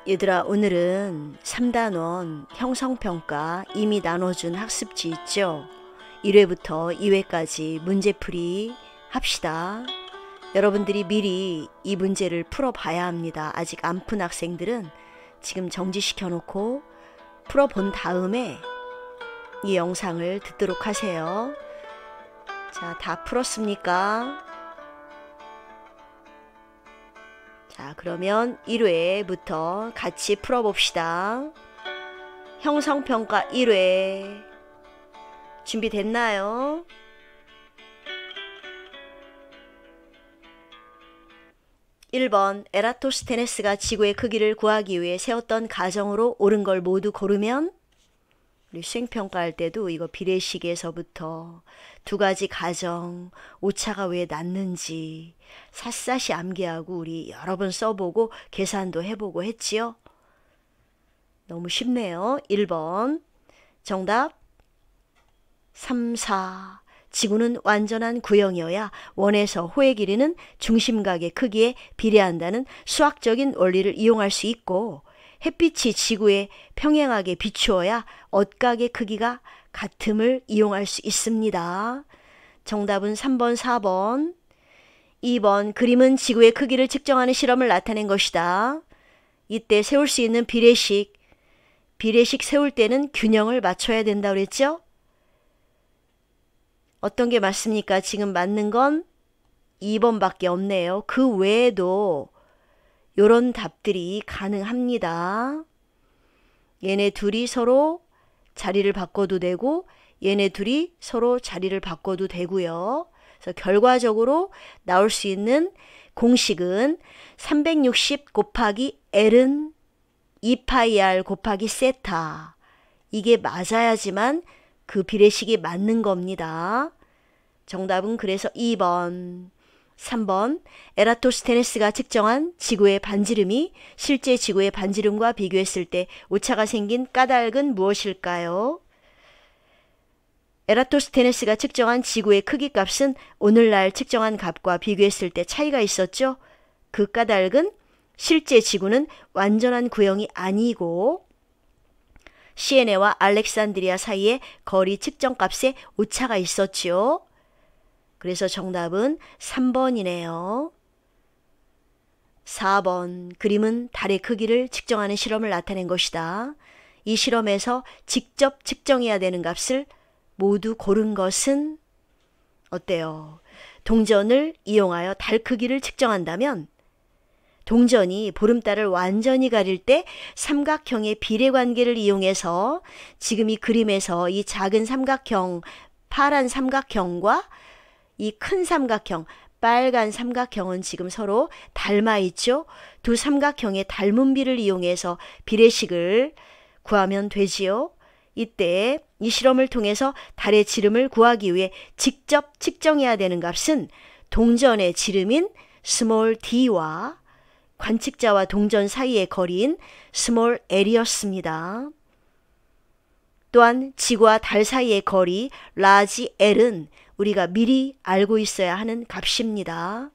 얘들아, 오늘은 3단원 형성평가 이미 나눠준 학습지 있죠? 1회부터 2회까지 문제풀이 합시다. 여러분들이 미리 이 문제를 풀어봐야 합니다. 아직 안 푼 학생들은 지금 정지시켜 놓고 풀어본 다음에 이 영상을 듣도록 하세요. 자, 다 풀었습니까? 자, 그러면 1회부터 같이 풀어봅시다. 형성평가 1회 준비됐나요? 1번 에라토스테네스가 지구의 크기를 구하기 위해 세웠던 가정으로 옳은 걸 모두 고르면, 우리 수행평가할 때도 이거 비례식에서부터 두 가지 가정, 오차가 왜 났는지 샅샅이 암기하고 우리 여러 번 써보고 계산도 해보고 했지요. 너무 쉽네요. 1번 정답 3, 4. 지구는 완전한 구형이어야 원에서 호의 길이는 중심각의 크기에 비례한다는 수학적인 원리를 이용할 수 있고, 햇빛이 지구에 평행하게 비추어야 얻각의 크기가 같음을 이용할 수 있습니다. 정답은 3번, 4번. 2번 그림은 지구의 크기를 측정하는 실험을 나타낸 것이다. 이때 세울 수 있는 비례식 세울 때는 균형을 맞춰야 된다고 그랬죠? 어떤 게 맞습니까? 지금 맞는 건 2번밖에 없네요. 그 외에도 요런 답들이 가능합니다. 얘네 둘이 서로 자리를 바꿔도 되고 얘네 둘이 서로 자리를 바꿔도 되고요. 그래서 결과적으로 나올 수 있는 공식은 360 곱하기 L은 2파이 R 곱하기 세타. 이게 맞아야지만 그 비례식이 맞는 겁니다. 정답은 그래서 2번. 3번 에라토스테네스가 측정한 지구의 반지름이 실제 지구의 반지름과 비교했을 때 오차가 생긴 까닭은 무엇일까요? 에라토스테네스가 측정한 지구의 크기 값은 오늘날 측정한 값과 비교했을 때 차이가 있었죠. 그 까닭은 실제 지구는 완전한 구형이 아니고 시에네와 알렉산드리아 사이에 거리 측정 값에 오차가 있었지요. 그래서 정답은 3번이네요. 4번 그림은 달의 크기를 측정하는 실험을 나타낸 것이다. 이 실험에서 직접 측정해야 되는 값을 모두 고른 것은 어때요? 동전을 이용하여 달 크기를 측정한다면 동전이 보름달을 완전히 가릴 때 삼각형의 비례관계를 이용해서 지금 이 그림에서 이 작은 삼각형, 파란 삼각형과 이 큰 삼각형, 빨간 삼각형은 지금 서로 닮아 있죠. 두 삼각형의 닮은 비를 이용해서 비례식을 구하면 되지요. 이때 이 실험을 통해서 달의 지름을 구하기 위해 직접 측정해야 되는 값은 동전의 지름인 스몰 d와 관측자와 동전 사이의 거리인 스몰 l이었습니다. 또한 지구와 달 사이의 거리 라지 L은 우리가 미리 알고 있어야 하는 값입니다.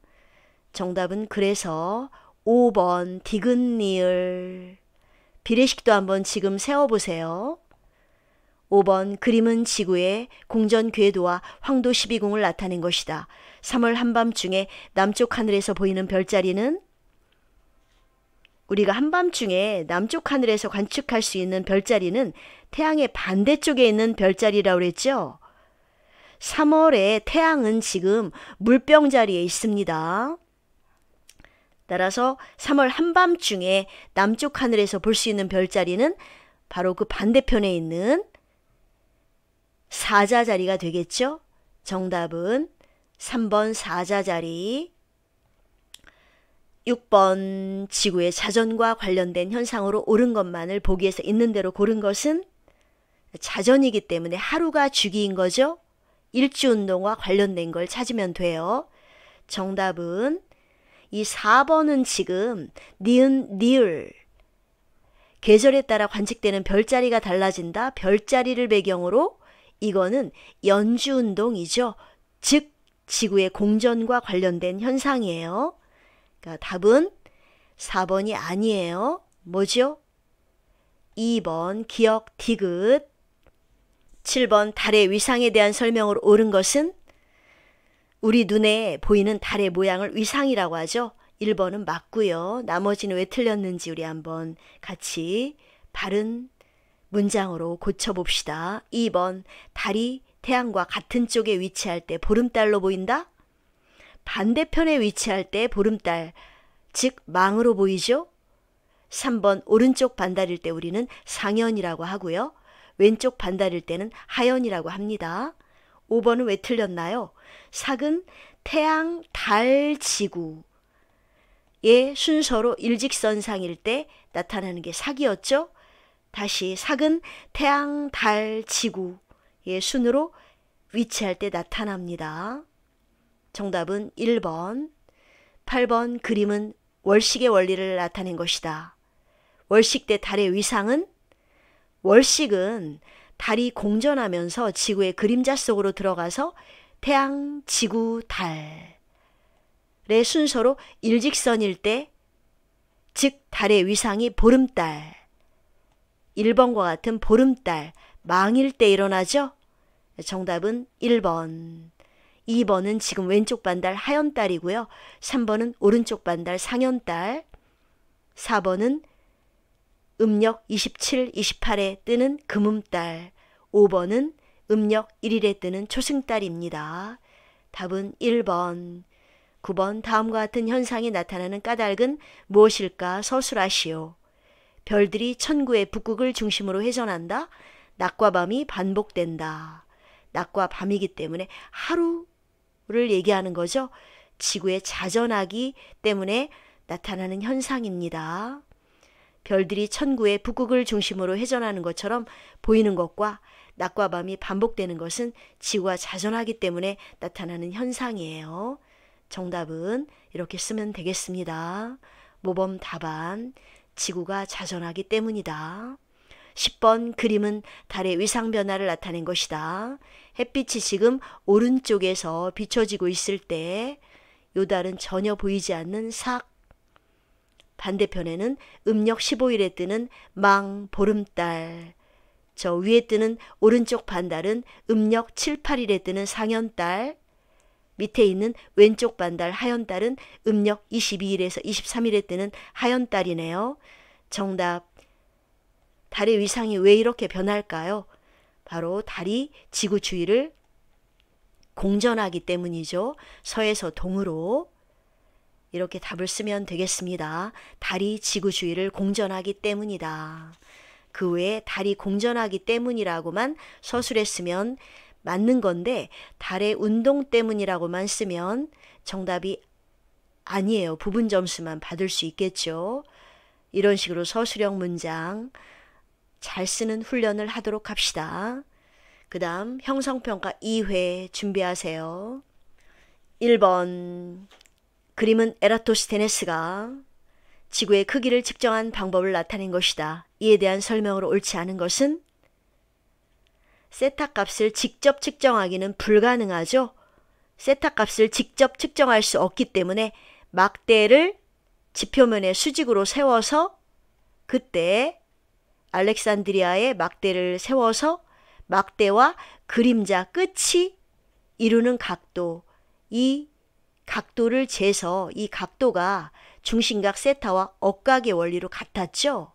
정답은 그래서 5번 디귿니을. 비례식도 한번 지금 세워보세요. 5번 그림은 지구의 공전 궤도와 황도 12궁을 나타낸 것이다. 3월 한밤중에 남쪽 하늘에서 보이는 별자리는, 우리가 한밤중에 남쪽 하늘에서 관측할 수 있는 별자리는 태양의 반대쪽에 있는 별자리라고 그랬죠. 3월에 태양은 지금 물병 자리에 있습니다. 따라서 3월 한밤중에 남쪽 하늘에서 볼 수 있는 별자리는 바로 그 반대편에 있는 사자 자리가 되겠죠. 정답은 3번 사자 자리. 6번 지구의 자전과 관련된 현상으로 옳은 것만을 보기에서 있는 대로 고른 것은 자전이기 때문에 하루가 주기인 거죠. 일주운동과 관련된 걸 찾으면 돼요. 정답은 이 4번은 지금 니은, 니을. 계절에 따라 관측되는 별자리가 달라진다. 별자리를 배경으로 이거는 연주운동이죠. 즉 지구의 공전과 관련된 현상이에요. 그러니까 답은 4번이 아니에요. 뭐죠? 2번 기억 디귿. 7번 달의 위상에 대한 설명으로 옳은 것은 우리 눈에 보이는 달의 모양을 위상이라고 하죠. 1번은 맞고요. 나머지는 왜 틀렸는지 우리 한번 같이 바른 문장으로 고쳐봅시다. 2번 달이 태양과 같은 쪽에 위치할 때 보름달로 보인다? 반대편에 위치할 때 보름달, 즉 망으로 보이죠? 3번 오른쪽 반달일 때 우리는 상현이라고 하고요. 왼쪽 반달일 때는 하현이라고 합니다. 5번은 왜 틀렸나요? 삭은 태양, 달, 지구의 순서로 일직선상일 때 나타나는 게 삭이었죠? 다시 삭은 태양, 달, 지구의 순으로 위치할 때 나타납니다. 정답은 1번. 8번 그림은 월식의 원리를 나타낸 것이다. 월식 때 달의 위상은 월식은 달이 공전하면서 지구의 그림자 속으로 들어가서 태양, 지구, 달의 순서로 일직선일 때, 즉 달의 위상이 보름달, 1번과 같은 보름달, 망일 때 일어나죠? 정답은 1번. 2번은 지금 왼쪽 반달 하현달이고요. 3번은 오른쪽 반달 상현달. 4번은 음력 27, 28에 뜨는 금음달. 5번은 음력 1일에 뜨는 초승달입니다. 답은 1번. 9번 다음과 같은 현상이 나타나는 까닭은 무엇일까 서술하시오. 별들이 천구의 북극을 중심으로 회전한다. 낮과 밤이 반복된다. 낮과 밤이기 때문에 하루를 얘기하는 거죠. 지구의 자전하기 때문에 나타나는 현상입니다. 별들이 천구의 북극을 중심으로 회전하는 것처럼 보이는 것과 낮과 밤이 반복되는 것은 지구가 자전하기 때문에 나타나는 현상이에요. 정답은 이렇게 쓰면 되겠습니다. 모범 답안, 지구가 자전하기 때문이다. 10번 그림은 달의 위상 변화를 나타낸 것이다. 햇빛이 지금 오른쪽에서 비춰지고 있을 때 요 달은 전혀 보이지 않는 삭, 반대편에는 음력 15일에 뜨는 망, 보름달, 저 위에 뜨는 오른쪽 반달은 음력 7, 8일에 뜨는 상현달, 밑에 있는 왼쪽 반달 하현달은 음력 22일에서 23일에 뜨는 하현달이네요. 정답. 달의 위상이 왜 이렇게 변할까요? 바로 달이 지구 주위를 공전하기 때문이죠. 서에서 동으로. 이렇게 답을 쓰면 되겠습니다. 달이 지구 주위를 공전하기 때문이다. 그 외에 달이 공전하기 때문이라고만 서술했으면 맞는 건데 달의 운동 때문이라고만 쓰면 정답이 아니에요. 부분 점수만 받을 수 있겠죠. 이런 식으로 서술형 문장 잘 쓰는 훈련을 하도록 합시다. 그 다음 형성평가 2회 준비하세요. 1번 그림은 에라토스테네스가 지구의 크기를 측정한 방법을 나타낸 것이다. 이에 대한 설명으로 옳지 않은 것은 세타 값을 직접 측정하기는 불가능하죠. 세타 값을 직접 측정할 수 없기 때문에 막대를 지표면에 수직으로 세워서 그때 알렉산드리아의 막대를 세워서 막대와 그림자 끝이 이루는 각도, 이 각도를 재서 이 각도가 중심각 세타와 억각의 원리로 같았죠.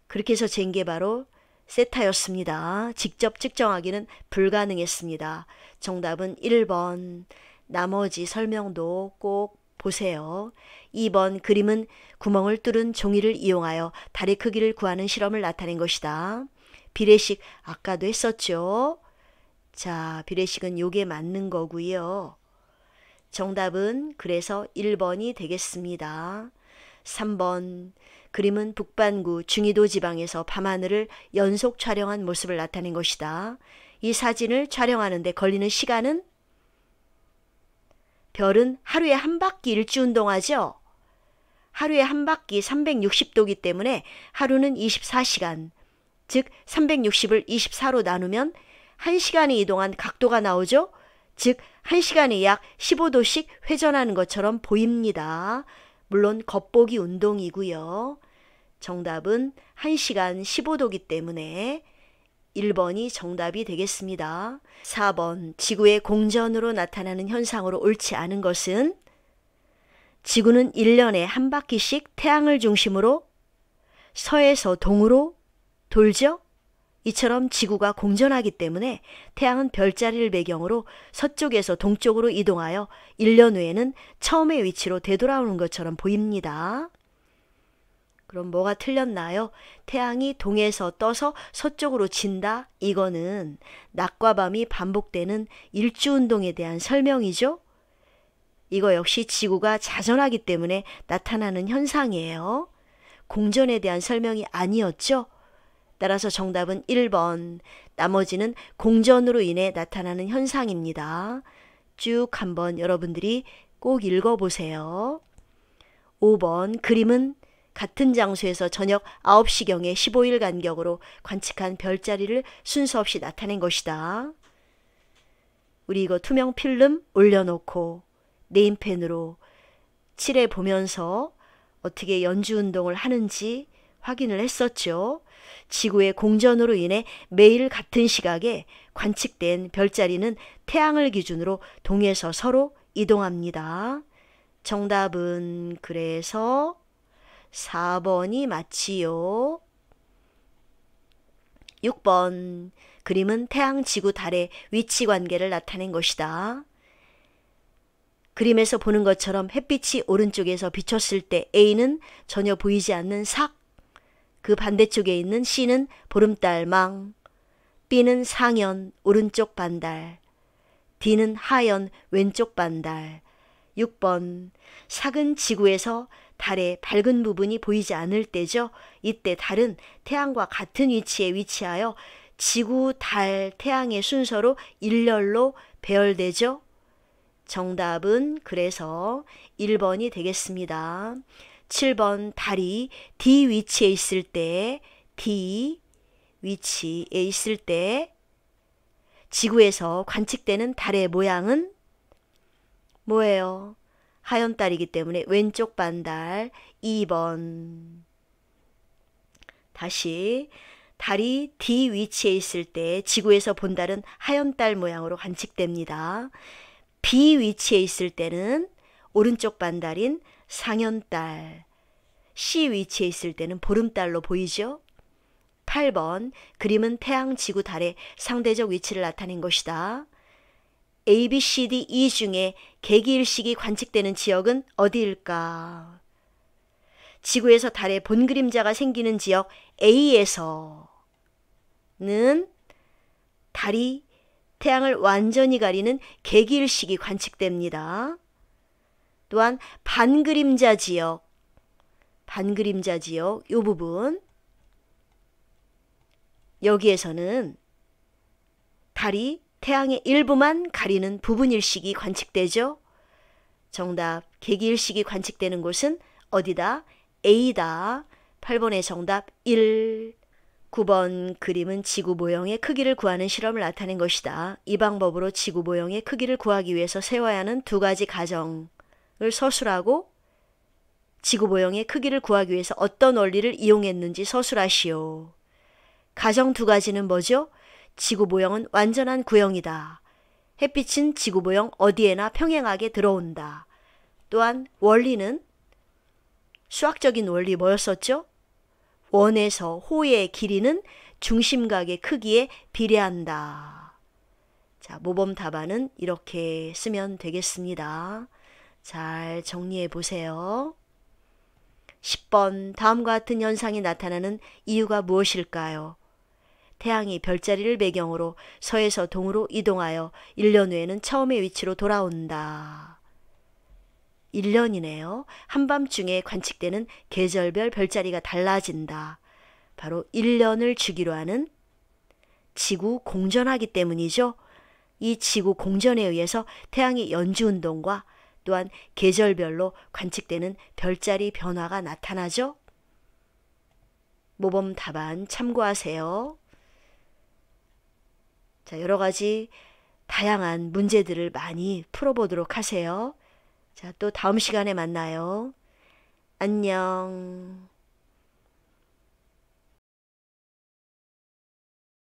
그렇게 해서 잰 게 바로 세타였습니다. 직접 측정하기는 불가능했습니다. 정답은 1번. 나머지 설명도 꼭 보세요. 2번 그림은 구멍을 뚫은 종이를 이용하여 달의 크기를 구하는 실험을 나타낸 것이다. 비례식 아까도 했었죠. 자, 비례식은 요게 맞는 거고요. 정답은 그래서 1번이 되겠습니다. 3번 그림은 북반구 중위도 지방에서 밤하늘을 연속 촬영한 모습을 나타낸 것이다. 이 사진을 촬영하는 데 걸리는 시간은 별은 하루에 한 바퀴 일주운동하죠. 하루에 한 바퀴 360도이기 때문에 하루는 24시간, 즉 360을 24로 나누면 1시간이 이동한 각도가 나오죠. 즉 1시간에 약 15도씩 회전하는 것처럼 보입니다. 물론 겉보기 운동이고요. 정답은 1시간 15도이기 때문에 1번이 정답이 되겠습니다. 4번 지구의 공전으로 나타나는 현상으로 옳지 않은 것은 지구는 1년에 한 바퀴씩 태양을 중심으로 서에서 동으로 돌죠? 이처럼 지구가 공전하기 때문에 태양은 별자리를 배경으로 서쪽에서 동쪽으로 이동하여 1년 후에는 처음의 위치로 되돌아오는 것처럼 보입니다. 그럼 뭐가 틀렸나요? 태양이 동에서 떠서 서쪽으로 진다? 이거는 낮과 밤이 반복되는 일주운동에 대한 설명이죠. 이거 역시 지구가 자전하기 때문에 나타나는 현상이에요. 공전에 대한 설명이 아니었죠? 따라서 정답은 1번, 나머지는 공전으로 인해 나타나는 현상입니다. 쭉 한번 여러분들이 꼭 읽어보세요. 5번, 그림은 같은 장소에서 저녁 9시경에 15일 간격으로 관측한 별자리를 순서 없이 나타낸 것이다. 우리 이거 투명 필름 올려놓고 네임펜으로 칠해 보면서 어떻게 연주운동을 하는지 확인을 했었죠. 지구의 공전으로 인해 매일 같은 시각에 관측된 별자리는 태양을 기준으로 동에서 서로 이동합니다. 정답은 그래서 4번이 맞지요. 6번 그림은 태양, 지구, 달의 위치 관계를 나타낸 것이다. 그림에서 보는 것처럼 햇빛이 오른쪽에서 비쳤을 때 A는 전혀 보이지 않는 삭, 그 반대쪽에 있는 C는 보름달 망, B는 상현 오른쪽 반달, D는 하현 왼쪽 반달. 6번 삭은 지구에서 달의 밝은 부분이 보이지 않을 때죠. 이때 달은 태양과 같은 위치에 위치하여 지구, 달, 태양의 순서로 일렬로 배열되죠. 정답은 그래서 1번이 되겠습니다. 7번 달이 D 위치에 있을 때 지구에서 관측되는 달의 모양은 뭐예요? 하얀 달이기 때문에 왼쪽 반달. 2번 다시 달이 D 위치에 있을 때 지구에서 본 달은 하얀 달 모양으로 관측됩니다. B 위치에 있을 때는 오른쪽 반달인 상현달, C 위치에 있을 때는 보름달로 보이죠. 8번 그림은 태양, 지구, 달의 상대적 위치를 나타낸 것이다. A, B, C, D, E 중에 개기일식이 관측되는 지역은 어디일까? 지구에서 달의 본 그림자가 생기는 지역 A에서는 달이 태양을 완전히 가리는 개기일식이 관측됩니다. 또한 반그림자 지역 이 부분, 여기에서는 달이 태양의 일부만 가리는 부분일식이 관측되죠. 정답, 개기일식이 관측되는 곳은 어디다? A다. 8번의 정답 1. 9번 그림은 지구 모형의 크기를 구하는 실험을 나타낸 것이다. 이 방법으로 지구 모형의 크기를 구하기 위해서 세워야 하는 두 가지 가정을 서술하고 지구 모형의 크기를 구하기 위해서 어떤 원리를 이용했는지 서술하시오. 가정 두 가지는 뭐죠? 지구 모형은 완전한 구형이다. 햇빛은 지구 모형 어디에나 평행하게 들어온다. 또한 원리는 수학적인 원리 뭐였었죠? 원에서 호의 길이는 중심각의 크기에 비례한다. 자, 모범 답안은 이렇게 쓰면 되겠습니다. 잘 정리해 보세요. 10번 다음과 같은 현상이 나타나는 이유가 무엇일까요? 태양이 별자리를 배경으로 서에서 동으로 이동하여 1년 후에는 처음의 위치로 돌아온다. 1년이네요. 한밤중에 관측되는 계절별 별자리가 달라진다. 바로 1년을 주기로 하는 지구 공전하기 때문이죠. 이 지구 공전에 의해서 태양의 연주운동과 또한 계절별로 관측되는 별자리 변화가 나타나죠. 모범 답안 참고하세요. 자, 여러 가지 다양한 문제들을 많이 풀어보도록 하세요. 자, 또 다음 시간에 만나요. 안녕.